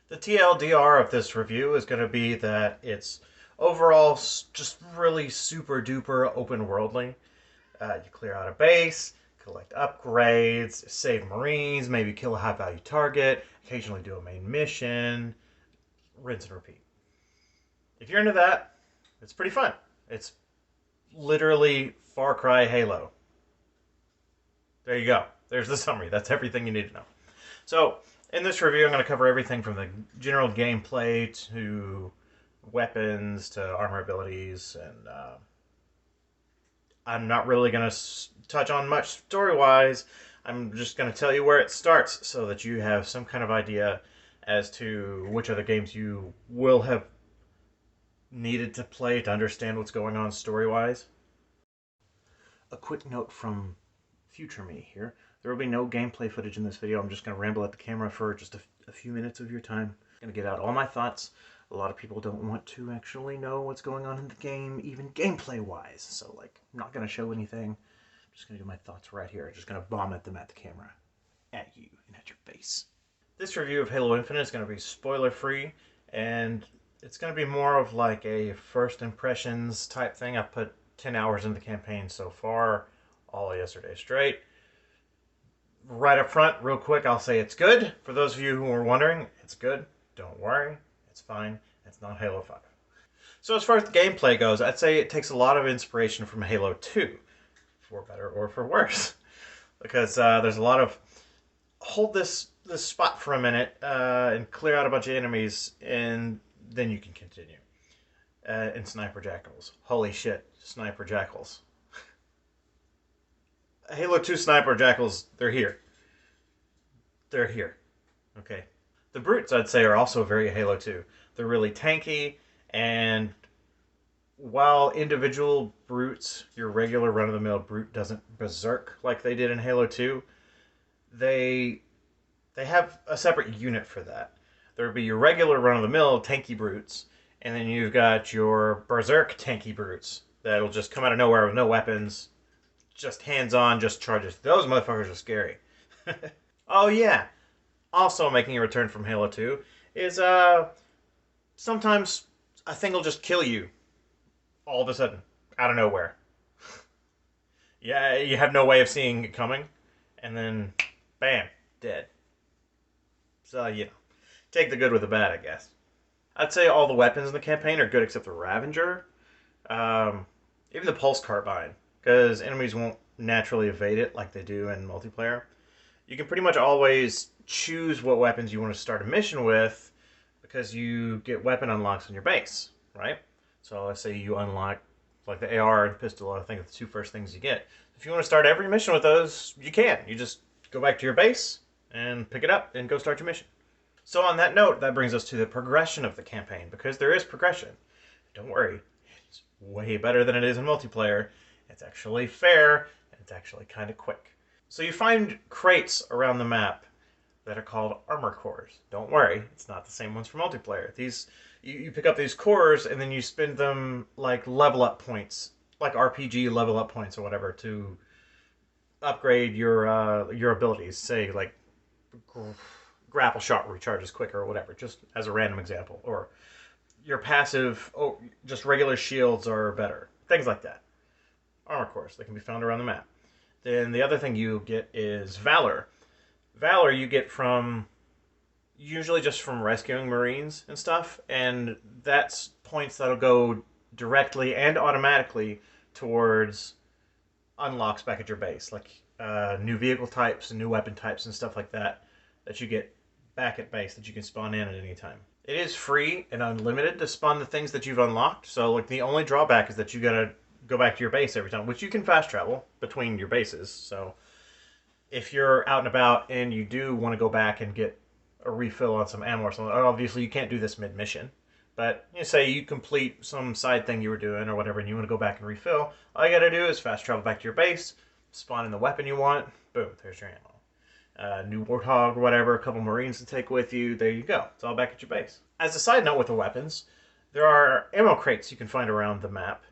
The TLDR of this review is going to be that it's overall just really super duper open worldly. You clear out a base, collect upgrades, save Marines, maybe kill a high value target, occasionally do a main mission, rinse and repeat. If you're into that, it's pretty fun. It's literally Far Cry Halo. There you go. There's the summary. That's everything you need to know. So, in this review, I'm going to cover everything from the general gameplay to weapons to armor abilities, and I'm not really going to touch on much story wise. I'm just going to tell you where it starts so that you have some kind of idea as to which other games you will have needed to play to understand what's going on story wise. A quick note from future me here. There will be no gameplay footage in this video. I'm just going to ramble at the camera for just a few minutes of your time. I'm going to get out all my thoughts. A lot of people don't want to actually know what's going on in the game, even gameplay-wise. So, like, I'm not going to show anything. I'm just going to do my thoughts right here. I'm just going to vomit them at the camera. At you and at your face. This review of Halo Infinite is going to be spoiler-free, and it's going to be more of like a first impressions type thing. I've put 10 hours into the campaign so far, all yesterday straight. Right up front, real quick, I'll say it's good. For those of you who are wondering, it's good. Don't worry. It's fine. It's not Halo 5. So as far as the gameplay goes, I'd say it takes a lot of inspiration from Halo 2, for better or for worse. Because there's a lot of hold this spot for a minute and clear out a bunch of enemies, and then you can continue. And sniper jackals. Holy shit, sniper jackals. Halo 2 sniper jackals, they're here. They're here. Okay. The brutes, I'd say, are also very Halo 2. They're really tanky, and while individual brutes, your regular run-of-the-mill brute doesn't berserk like they did in Halo 2, they have a separate unit for that. There would be your regular run-of-the-mill tanky brutes, and then you've got your berserk tanky brutes that'll just come out of nowhere with no weapons, just hands-on, just charges. Those motherfuckers are scary. Oh yeah, also making a return from Halo 2 is sometimes a thing will just kill you all of a sudden out of nowhere. Yeah, you have no way of seeing it coming, and then bam, dead. So take the good with the bad, I guess. I'd say all the weapons in the campaign are good except the Ravager, even the Pulse Carbine, because enemies won't naturally evade it like they do in multiplayer. You can pretty much always choose what weapons you want to start a mission with because you get weapon unlocks on your base, right? So let's say you unlock like the AR and pistol. I think are the two first things you get. If you want to start every mission with those, you can. You just go back to your base and pick it up and go start your mission. So on that note, that brings us to the progression of the campaign, because there is progression. Don't worry, it's way better than it is in multiplayer. It's actually fair, and it's actually kind of quick. So you find crates around the map that are called armor cores. Don't worry, it's not the same ones for multiplayer. These you pick up these cores and then you spend them like level up points, like RPG level up points or whatever, to upgrade your abilities. Say like grapple shot recharges quicker or whatever, just as a random example. Or your passive, just regular shields are better. Things like that. Armor cores, they can be found around the map. Then the other thing you get is Valor. Valor you get from usually just from rescuing Marines and stuff, and that's points that'll go directly and automatically towards unlocks back at your base, like new vehicle types and new weapon types and stuff like that that you get back at base that you can spawn in at any time. It is free and unlimited to spawn the things that you've unlocked, so like the only drawback is that you gotta go back to your base every time, which you can fast travel between your bases. So if you're out and about and you do want to go back and get a refill on some ammo or something, obviously you can't do this mid-mission. But say you complete some side thing you were doing or whatever and you want to go back and refill, all you got to do is fast travel back to your base, spawn in the weapon you want, boom, there's your ammo. New Warthog or whatever, a couple Marines to take with you, there you go. It's all back at your base. As a side note with the weapons, there are ammo crates you can find around the map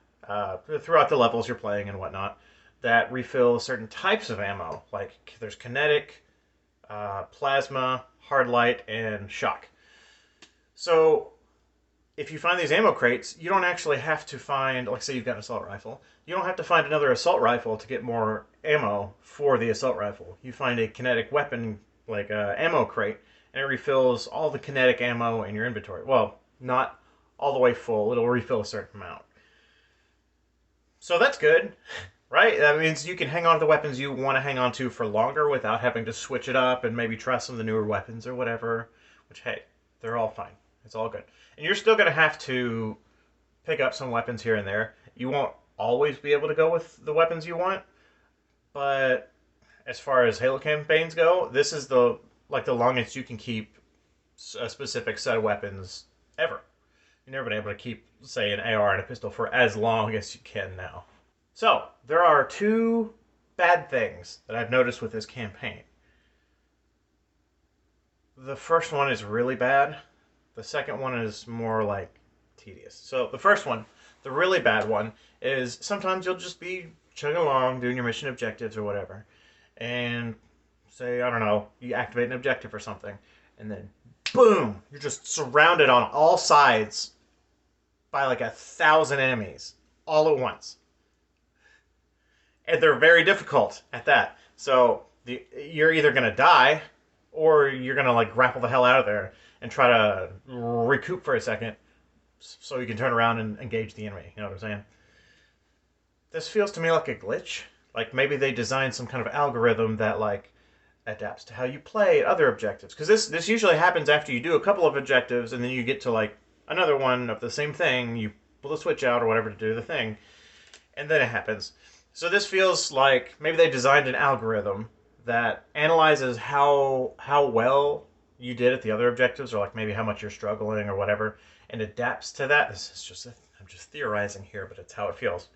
throughout the levels you're playing and whatnot that refill certain types of ammo. Like there's kinetic, plasma, hard light, and shock. So if you find these ammo crates, you don't actually have to find, like, say you've got an assault rifle, you don't have to find another assault rifle to get more ammo for the assault rifle. You find a kinetic weapon, like a ammo crate, and it refills all the kinetic ammo in your inventory. Well, not all the way full, it'll refill a certain amount. So that's good, right? That means you can hang on to the weapons you want to hang on to for longer without having to switch it up and maybe try some of the newer weapons or whatever, which, hey, they're all fine. It's all good. And you're still going to have to pick up some weapons here and there. You won't always be able to go with the weapons you want, but as far as Halo campaigns go, this is the longest you can keep a specific set of weapons ever. You've never been able to keep, say, an AR and a pistol for as long as you can now. So, there are two bad things that I've noticed with this campaign. The first one is really bad. The second one is more like tedious. So, the first one, the really bad one, is sometimes you'll just be chugging along, doing your mission objectives or whatever, and say, I don't know, you activate an objective or something, and then boom, you're just surrounded on all sides by like 1,000 enemies all at once. And they're very difficult at that. So you're either going to die or you're going to like grapple the hell out of there and try to recoup for a second so you can turn around and engage the enemy. You know what I'm saying? This feels to me like a glitch. Like maybe they designed some kind of algorithm that like adapts to how you play other objectives. Because this usually happens after you do a couple of objectives and then you get to like another one of the same thing. You pull the switch out or whatever to do the thing, and then it happens. So this feels like maybe they designed an algorithm that analyzes how well you did at the other objectives, or like maybe how much you're struggling or whatever, and adapts to that. This is just I'm just theorizing here, but it's how it feels.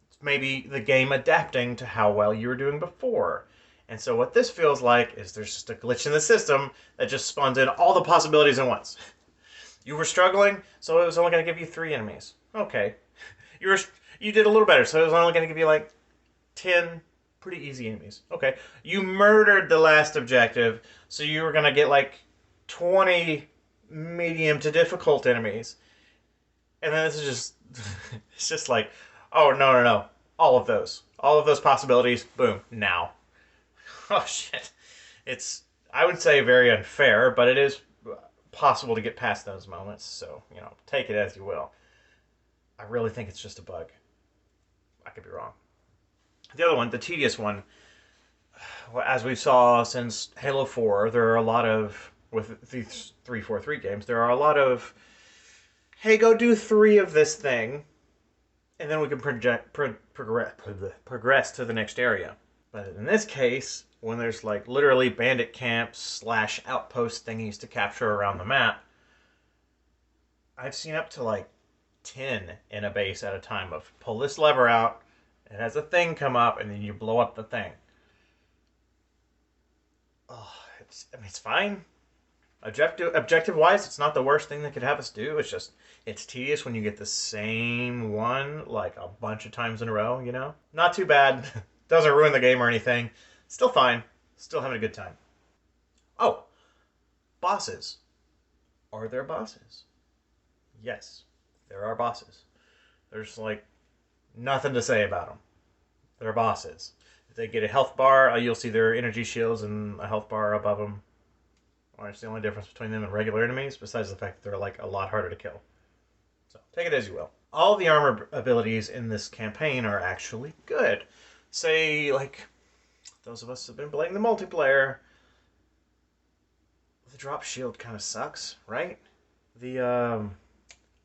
It's maybe the game adapting to how well you were doing before. And so what this feels like is there's just a glitch in the system that just spawns in all the possibilities at once. You were struggling, so it was only going to give you 3 enemies. Okay. You did a little better, so it was only going to give you like 10 pretty easy enemies. Okay. You murdered the last objective, so you were going to get like 20 medium to difficult enemies. And then this is just, it's just like, oh, no. All of those possibilities, boom, now. Oh, shit. It's, I would say, very unfair, but it is possible to get past those moments, so, take it as you will. I really think it's just a bug. I could be wrong. The other one, the tedious one, as we saw since Halo 4, there are a lot of, with these 343 games, there are a lot of, hey, go do 3 of this thing, and then we can progress to the next area. But in this case, when there's like literally bandit camps / outpost thingies to capture around the map, I've seen up to like 10 in a base at a time of pull this lever out, it has a thing come up, and then you blow up the thing. Oh, it's fine. Objective wise, it's not the worst thing they could have us do. It's just, it's tedious when you get the same one like a bunch of times in a row, Not too bad. Doesn't ruin the game or anything. Still fine. Still having a good time. Oh, bosses. Are there bosses? Yes, there are bosses. There's like nothing to say about them. They're bosses. If they get a health bar, you'll see their energy shields and a health bar above them. It's the only difference between them and regular enemies, besides the fact that they're like a lot harder to kill. So take it as you will. All the armor abilities in this campaign are actually good. Say, like, those of us who have been playing the multiplayer, the drop shield kind of sucks, right? The,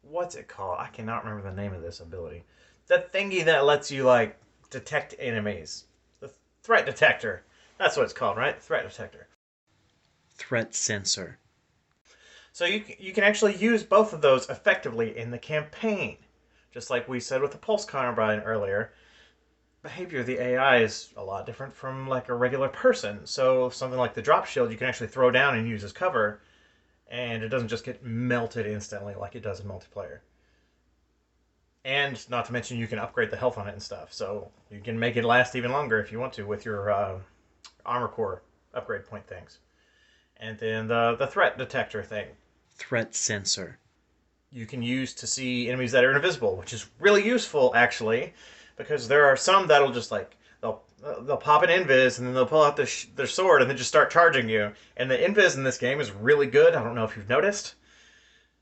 what's it called? I cannot remember the name of this ability. The thingy that lets you, like, detect enemies. The threat detector. That's what it's called, right? Threat detector. Threat sensor. So you can actually use both of those effectively in the campaign. Just like we said with the Pulse Carbine earlier, behavior of the AI is a lot different from like a regular person. So something like the drop shield you can actually throw down and use as cover, and it doesn't just get melted instantly like it does in multiplayer. And not to mention you can upgrade the health on it and stuff, so you can make it last even longer if you want to with your armor core upgrade point things. And then the threat detector thing. Threat sensor. You can use to see enemies that are invisible, which is really useful actually, because there are some that'll just like they'll pop an invis and then they'll pull out their sword and then just start charging you. And the invis in this game is really good. I don't know if you've noticed.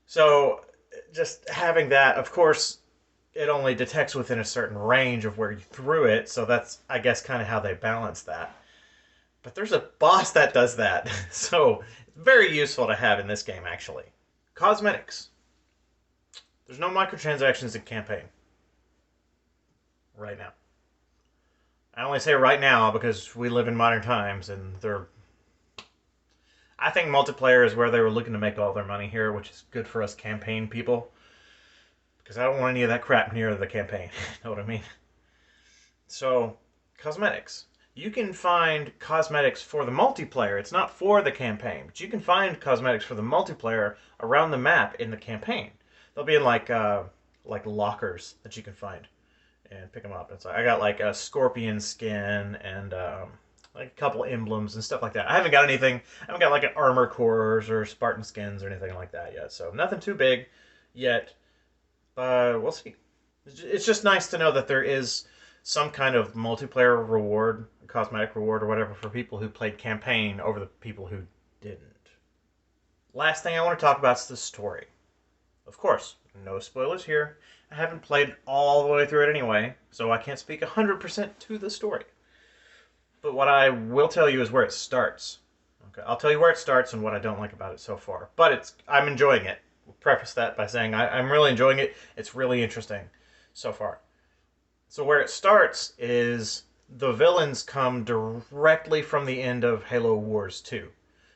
So just having that, of course, it only detects within a certain range of where you threw it. So that's, I guess, kind of how they balance that. But there's a boss that does that. So it's very useful to have in this game, actually. Cosmetics. There's no microtransactions in campaign. Right now. I only say right now because we live in modern times and they're. I think multiplayer is where they were looking to make all their money here, which is good for us campaign people. Because I don't want any of that crap near the campaign. You know what I mean? So, cosmetics. You can find cosmetics for the multiplayer. It's not for the campaign, but you can find cosmetics for the multiplayer around the map in the campaign. They'll be in like lockers that you can find and pick them up. It's like, I got like a scorpion skin and like a couple emblems and stuff like that. I haven't got anything. I haven't got like an armor cores or Spartan skins or anything like that yet. So nothing too big yet. We'll see. It's just nice to know that there is some kind of multiplayer reward, cosmetic reward or whatever for people who played campaign over the people who didn't. Last thing I want to talk about is the story. Of course, no spoilers here. I haven't played all the way through it anyway, so I can't speak 100% to the story. But what I will tell you is where it starts. Okay, I'll tell you where it starts and what I don't like about it so far. But I'm enjoying it. We'll preface that by saying I'm really enjoying it. It's really interesting so far. So where it starts is the villains come directly from the end of Halo Wars 2.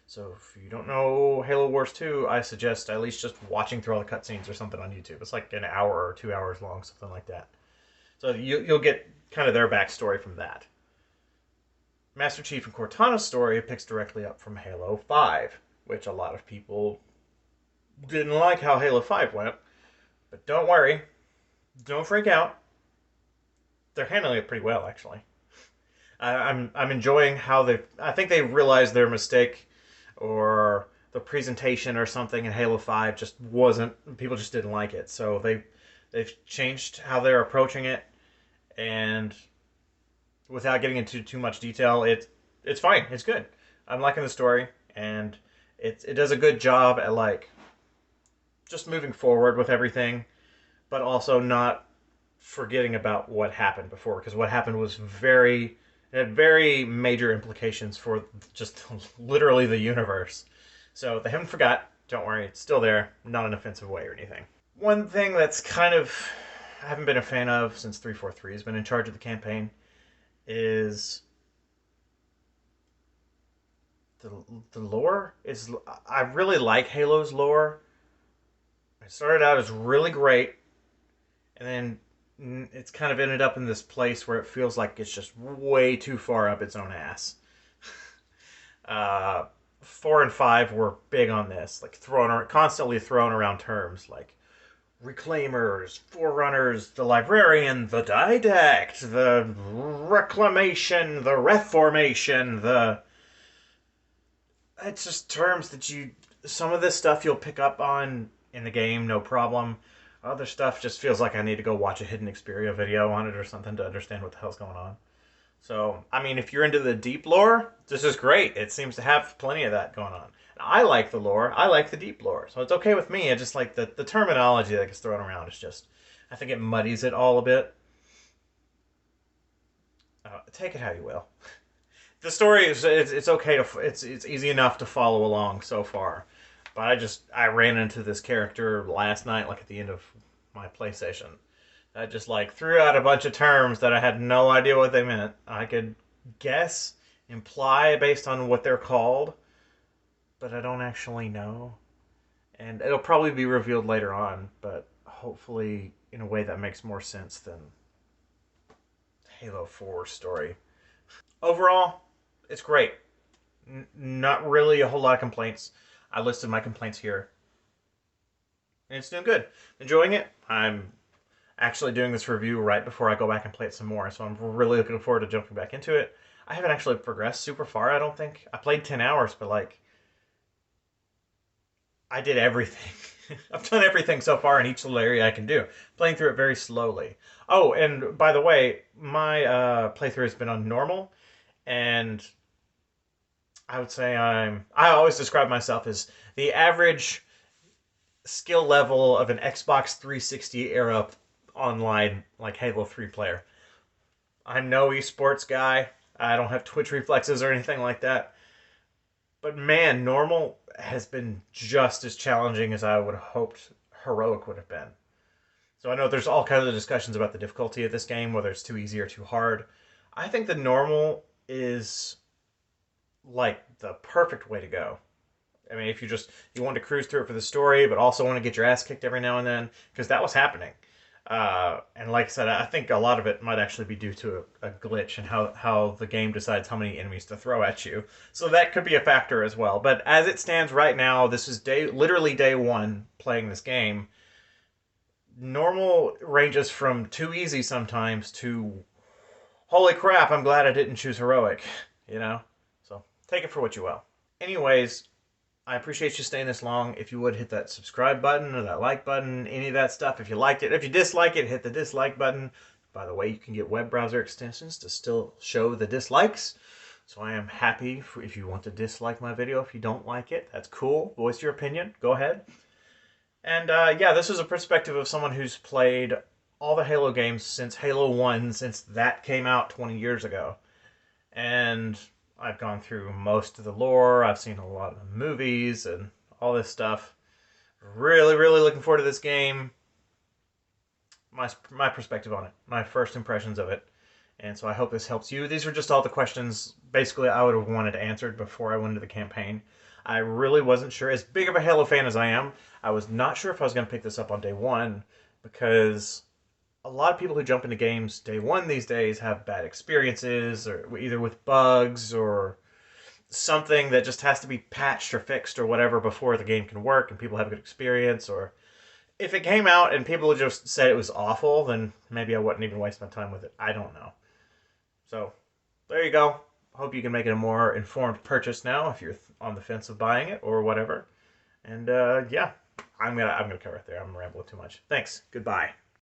So if you don't know Halo Wars 2, I suggest at least just watching through all the cutscenes or something on YouTube. It's like an hour or 2 hours long, something like that. So you'll get kind of their backstory from that. Master Chief and Cortana's story picks directly up from Halo 5, which a lot of people didn't like how Halo 5 went. But don't worry. Don't freak out. They're handling it pretty well, actually. I'm enjoying how I think they realized their mistake, or the presentation or something in Halo 5 just wasn't. People just didn't like it, so they've changed how they're approaching it, and without getting into too much detail, it's fine. It's good. I'm liking the story, and it does a good job at like just moving forward with everything, but also not forgetting about what happened before, because what happened was it had very major implications for just literally the universe. So they haven't forgot. Don't worry, it's still there. Not in an offensive way or anything. One thing that's kind of I haven't been a fan of since 343 has been in charge of the campaign is the lore. I really like Halo's lore. It started out as really great, and then it's kind of ended up in this place where it feels like it's just way too far up its own ass. 4 and 5 were big on this, like constantly throwing around terms like reclaimers, forerunners, the librarian, the didact, the reclamation, the reformation, it's just terms that some of this stuff you'll pick up on in the game, no problem. Other stuff just feels like I need to go watch a Hidden Xperia video on it or something to understand what the hell's going on. So, I mean, if you're into the deep lore, this is great. It seems to have plenty of that going on. And I like the lore. I like the deep lore. So it's okay with me. I just like the terminology that gets thrown around. It's just, I think it muddies it all a bit. Take it how you will. The story is, it's okay it's easy enough to follow along so far. But I ran into this character last night, like at the end of my PlayStation. I just like threw out a bunch of terms that I had no idea what they meant. I could guess, imply based on what they're called, but I don't actually know. And it'll probably be revealed later on, but hopefully in a way that makes more sense than Halo 4 story. Overall, it's great. Not really a whole lot of complaints. I listed my complaints here. And it's doing good. Enjoying it. I'm actually doing this review right before I go back and play it some more, so I'm really looking forward to jumping back into it. I haven't actually progressed super far, I don't think. I played 10 hours, but like I did everything. I've done everything so far in each little area I can do, playing through it very slowly. Oh, and by the way, my playthrough has been on normal, and I would say I always describe myself as the average skill level of an Xbox 360 era online like Halo 3 player. I'm no esports guy. I don't have Twitch reflexes or anything like that. But man, normal has been just as challenging as I would have hoped heroic would have been. So I know there's all kinds of discussions about the difficulty of this game, whether it's too easy or too hard. I think the normal is like the perfect way to go. I mean, if you want to cruise through it for the story, but also want to get your ass kicked every now and then, because that was happening. And like I said, I think a lot of it might actually be due to a glitch and how the game decides how many enemies to throw at you. So that could be a factor as well. But as it stands right now, this is literally day one playing this game. Normal ranges from too easy sometimes to holy crap, I'm glad I didn't choose heroic. You know, so take it for what you will. Anyways, I appreciate you staying this long. If you would, hit that subscribe button or that like button, any of that stuff. If you liked it, if you dislike it, hit the dislike button. By the way, you can get web browser extensions to still show the dislikes. So I am happy if you want to dislike my video. If you don't like it, that's cool. Voice your opinion. Go ahead. And yeah, this is a perspective of someone who's played all the Halo games since Halo 1, since that came out 20 years ago. And I've gone through most of the lore. I've seen a lot of the movies and all this stuff. Really, really looking forward to this game. My perspective on it, my first impressions of it. And so I hope this helps you. These were just all the questions basically I would have wanted answered before I went into the campaign. I really wasn't sure. As big of a Halo fan as I am, I was not sure if I was going to pick this up on day one because a lot of people who jump into games day one these days have bad experiences, or either with bugs or something that just has to be patched or fixed or whatever before the game can work and people have a good experience. Or if it came out and people just said it was awful, then maybe I wouldn't even waste my time with it. I don't know. So there you go. Hope you can make it a more informed purchase now if you're on the fence of buying it or whatever. And yeah, I'm gonna cut right there. I'm rambling too much. Thanks. Goodbye.